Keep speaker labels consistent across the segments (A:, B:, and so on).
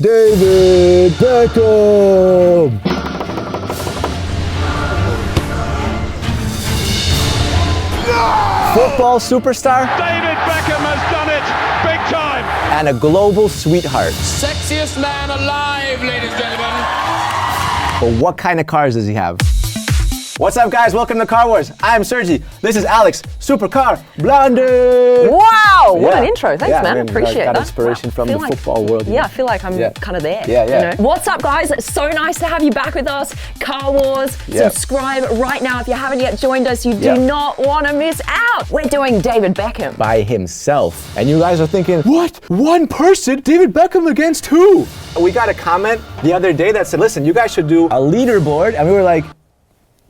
A: David Beckham. Football superstar.
B: David Beckham has done it big time.
A: And a global sweetheart.
C: Sexiest man alive, ladies and gentlemen.
A: But what kind of cars does he have? What's up, guys? Welcome to Car Wars. I'm Sergi. This is Alex, Supercar Blondie.
D: Wow, what an intro. Thanks, man.
A: I
D: Appreciate
A: got
D: that.
A: inspiration from the football world.
D: Yeah, I feel like I'm kind of there.
A: Yeah.
D: You know? What's up, guys? It's so nice to have you back with us. Car Wars. Subscribe right now if you haven't yet joined us. You do not want to miss out. We're doing David Beckham.
A: By himself. And you guys are thinking, what? One person? David Beckham against who? We got a comment the other day that said, listen, you guys should do a leaderboard. And we were like,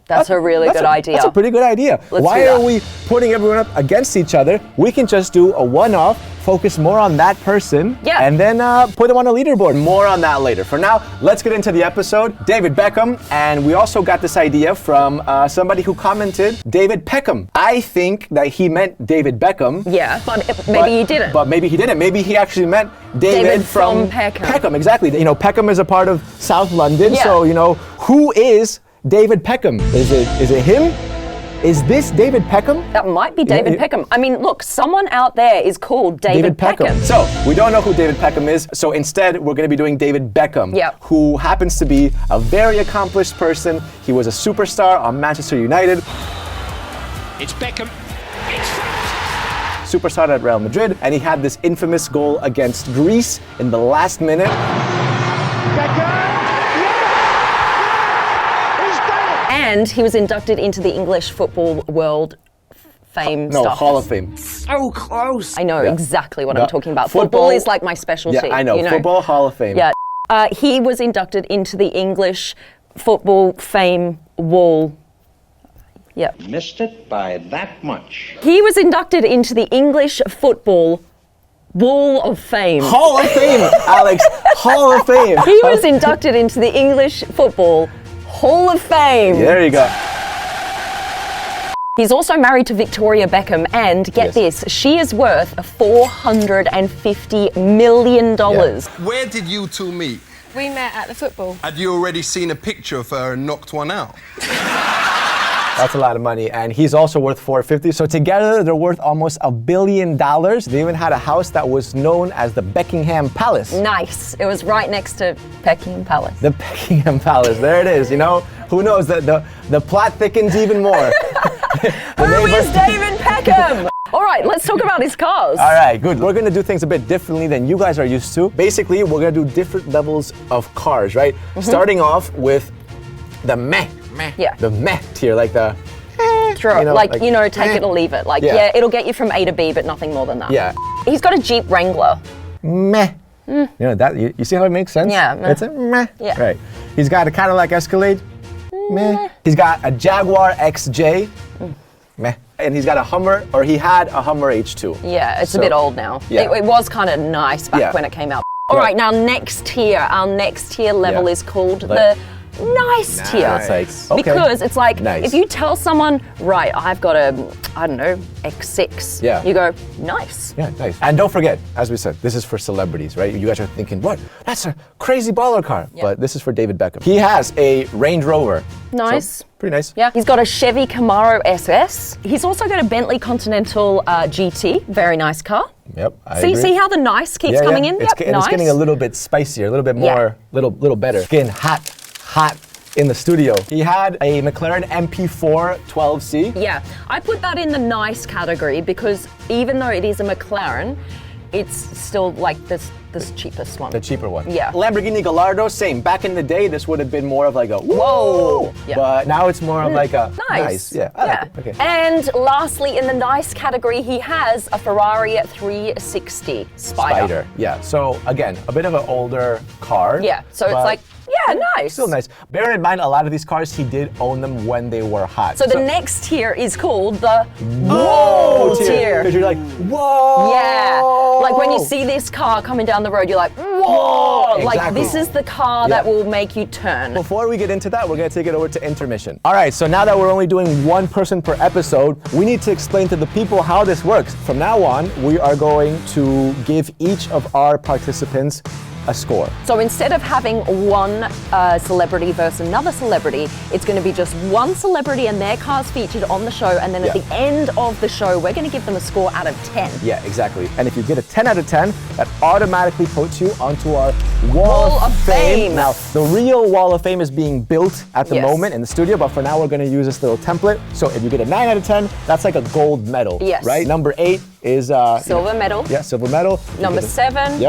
D: That's a really good idea.
A: That's a pretty good idea. Why are we putting everyone up against each other? We can just do a one-off, focus more on that person, and then put them on a leaderboard. More on that later. For now, let's get into the episode. David Beckham, and we also got this idea from somebody who commented, David Beckham. I think that he meant David Beckham.
D: Yeah, but maybe he didn't.
A: But maybe he didn't. Maybe he actually meant David from
D: Peckham.
A: Peckham, exactly. You know, Peckham is a part of South London, so, you know, who is David Beckham? Is it him? Is this David Beckham?
D: That might be David Beckham. I mean, look, someone out there is called David Beckham.
A: So, we don't know who David Beckham is, so instead we're going to be doing David Beckham, who happens to be a very accomplished person. He was a superstar on Manchester United.
C: It's Beckham.
A: Superstar at Real Madrid, and he had this infamous goal against Greece in the last minute.
D: And he was inducted into the English football world fame stuff.
A: Hall of Fame.
C: So close.
D: I know exactly what I'm talking about. Football is like my specialty.
A: Yeah, I know.
D: You know?
A: Football Hall of Fame.
D: Yeah. He was inducted into the English football fame wall. Yeah.
E: Missed it by that much.
D: He was inducted into the English football Wall of Fame.
A: Hall of Fame, Alex. Hall of Fame.
D: He was inducted into the English football Hall of Fame.
A: There you go.
D: He's also married to Victoria Beckham, and get this, she is worth $450 million.
F: Where did you two meet?
G: We met at the football.
F: Had you already seen a picture of her and knocked one out?
A: That's a lot of money, and he's also worth $450. So together, they're worth almost $1 billion. They even had a house that was known as the Beckham'S Palace.
D: Nice. It was right next to Beckham'S Palace.
A: The Beckham'S Palace. There it is. You know, who knows? The plot thickens even more.
D: Who is David Beckham? All right, let's talk about his cars.
A: All right, good. We're gonna do things a bit differently than you guys are used to. Basically, we're gonna do different levels of cars, right? Starting off with the meh.
D: Yeah.
A: The meh tier, like the
D: Sure, you know, take it or leave it. Like, it'll get you from A to B, but nothing more than that.
A: Yeah.
D: He's got a Jeep Wrangler.
A: Meh. You know that you see how it makes sense?
D: Yeah.
A: It's a meh.
D: Yeah.
A: Right. He's got a Cadillac Escalade. Meh. He's got a Jaguar XJ. Meh. And he's got a Hummer, or he had a Hummer H2.
D: Yeah, it's a bit old now.
A: Yeah.
D: It was kind of nice back when it came out. All right, now next tier. Our next tier level is called the nice tier.
A: Nice. Okay.
D: Because it's like,
A: Nice.
D: if you tell someone, right, I've got a, I don't know, X6.
A: Yeah.
D: You go, nice.
A: Yeah, nice. And don't forget, as we said, this is for celebrities, right? You guys are thinking, what? That's a crazy baller car.
D: Yeah.
A: But this is for David Beckham. He has a Range Rover.
D: Nice.
A: So, pretty nice.
D: Yeah, he's got a Chevy Camaro SS. He's also got a Bentley Continental GT. Very nice car.
A: Yep, I agree.
D: See how the nice keeps coming in?
A: It's,
D: Yep,
A: and
D: nice.
A: it's getting a little bit spicier, a little bit more, little better. Getting hot in the studio. He had a McLaren MP4 12C.
D: Yeah, I put that in the nice category because even though it is a McLaren, it's still like this cheapest one.
A: The cheaper one.
D: Yeah.
A: Lamborghini Gallardo, same. Back in the day, this would have been more of like a
D: whoa. Yeah.
A: But now it's more of like a
D: nice.
A: Yeah. I like it. Okay.
D: And lastly, in the nice category, he has a Ferrari 360 Spider.
A: Yeah. So again, a bit of an older car.
D: Yeah. So it's like, yeah, nice.
A: Still nice. Bear in mind, a lot of these cars, he did own them when they were hot.
D: So the next tier is called the whoa tier.
A: Because you're like, whoa.
D: Yeah. Like when you see this car coming down the road, you're like, whoa.
A: Exactly.
D: Like this is the car that will make you turn.
A: Before we get into that, we're gonna take it over to intermission. All right, so now that we're only doing one person per episode, we need to explain to the people how this works. From now on, we are going to give each of our participants a score.
D: So instead of having one celebrity versus another celebrity, it's going to be just one celebrity and their cars featured on the show, and then at the end of the show, we're going to give them a score out of 10.
A: Yeah, exactly. And if you get a 10 out of 10, that automatically puts you onto our Wall of Fame. Now, the real Wall of Fame is being built at the moment in the studio, but for now, we're going to use this little template. So if you get a 9 out of 10, that's like a gold medal, right? Number 8 is
D: silver medal.
A: Yeah, silver medal.
D: Number 7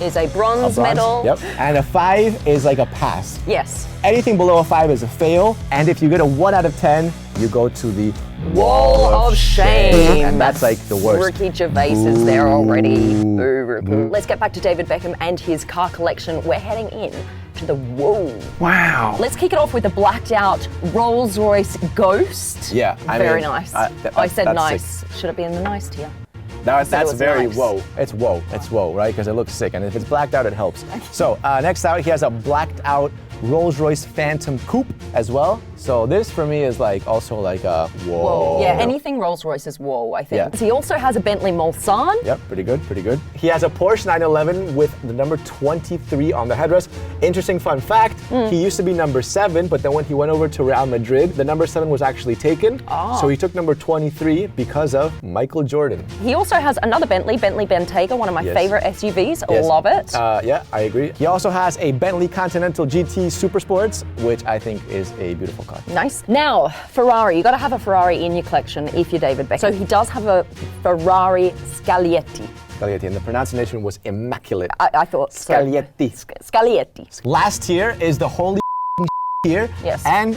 D: is a bronze medal.
A: Yep. And a 5 is like a pass.
D: Yes.
A: Anything below a 5 is a fail. And if you get a 1 out of 10, you go to the
D: Wall of Shame.
A: And that's like the worst.
D: Ricky Gervais is there already. Boo. Let's get back to David Beckham and his car collection. We're heading in to the
A: Wow.
D: Let's kick it off with a blacked out Rolls-Royce Ghost.
A: Yeah.
D: Very nice. I said nice.
A: Sick.
D: Should it be in the nice tier?
A: That's very
D: nice.
A: whoa. It's whoa. It's whoa, right? Because it looks sick. And if it's blacked out, it helps. So next out, he has a blacked out Rolls-Royce Phantom Coupe as well. So this for me is like also like a whoa.
D: Yeah, anything Rolls-Royce is whoa, I think. Yeah. He also has a Bentley Mulsanne.
A: Yep, pretty good, pretty good. He has a Porsche 911 with the number 23 on the headrest. Interesting fun fact, he used to be number 7, but then when he went over to Real Madrid, the number 7 was actually taken. So he took number 23 because of Michael Jordan.
D: He also has another Bentley Bentayga, one of my favorite SUVs. Love it.
A: Yeah, I agree. He also has a Bentley Continental GT Super Sports, which I think is a beautiful car.
D: Nice. Now, Ferrari. You got to have a Ferrari in your collection if you're David Beckham. So he does have a Ferrari Scaglietti.
A: Scaglietti, and the pronunciation was immaculate.
D: I thought
A: Scaglietti.
D: Scaglietti.
A: Last tier is the holy here.
D: Yes.
A: And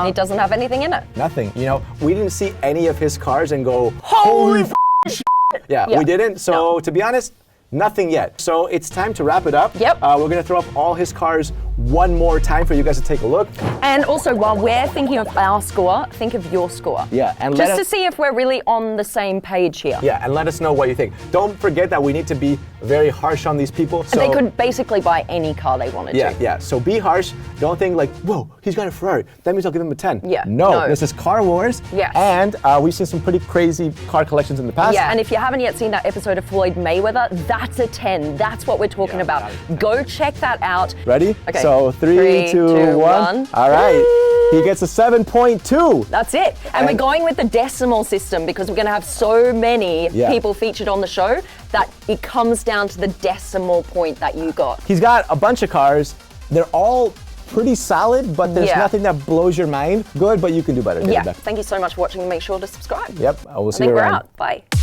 D: it doesn't have anything in it.
A: Nothing. You know, we didn't see any of his cars and go, holy shit. Yeah, we didn't. So to be honest, nothing yet. So it's time to wrap it up.
D: Yep.
A: We're gonna throw up all his cars one more time for you guys to take a look.
D: And also, while we're thinking of our score, think of your score.
A: Yeah, and
D: just to see if we're really on the same page here.
A: Yeah, and let us know what you think. Don't forget that we need to be very harsh on these people. So
D: they could basically buy any car they wanted to.
A: Yeah, so be harsh. Don't think like, whoa, he's got a Ferrari. That means I'll give him a 10.
D: Yeah.
A: No, this is Car Wars.
D: Yes.
A: And we've seen some pretty crazy car collections in the past.
D: Yeah, and if you haven't yet seen that episode of Floyd Mayweather, that's a 10. That's what we're talking about. Go check that out.
A: Ready?
D: Okay.
A: So 3, 2, 1. All right. He gets a 7.2.
D: That's it. And we're going with the decimal system because we're going to have so many people featured on the show that it comes down to the decimal point that you got.
A: He's got a bunch of cars. They're all pretty solid, but there's nothing that blows your mind. Good, but you can do better.
D: Yeah. Thank you so much for watching. Make sure to subscribe.
A: Yep. I will see
D: you
A: you
D: around.
A: around.
D: We're out. Bye.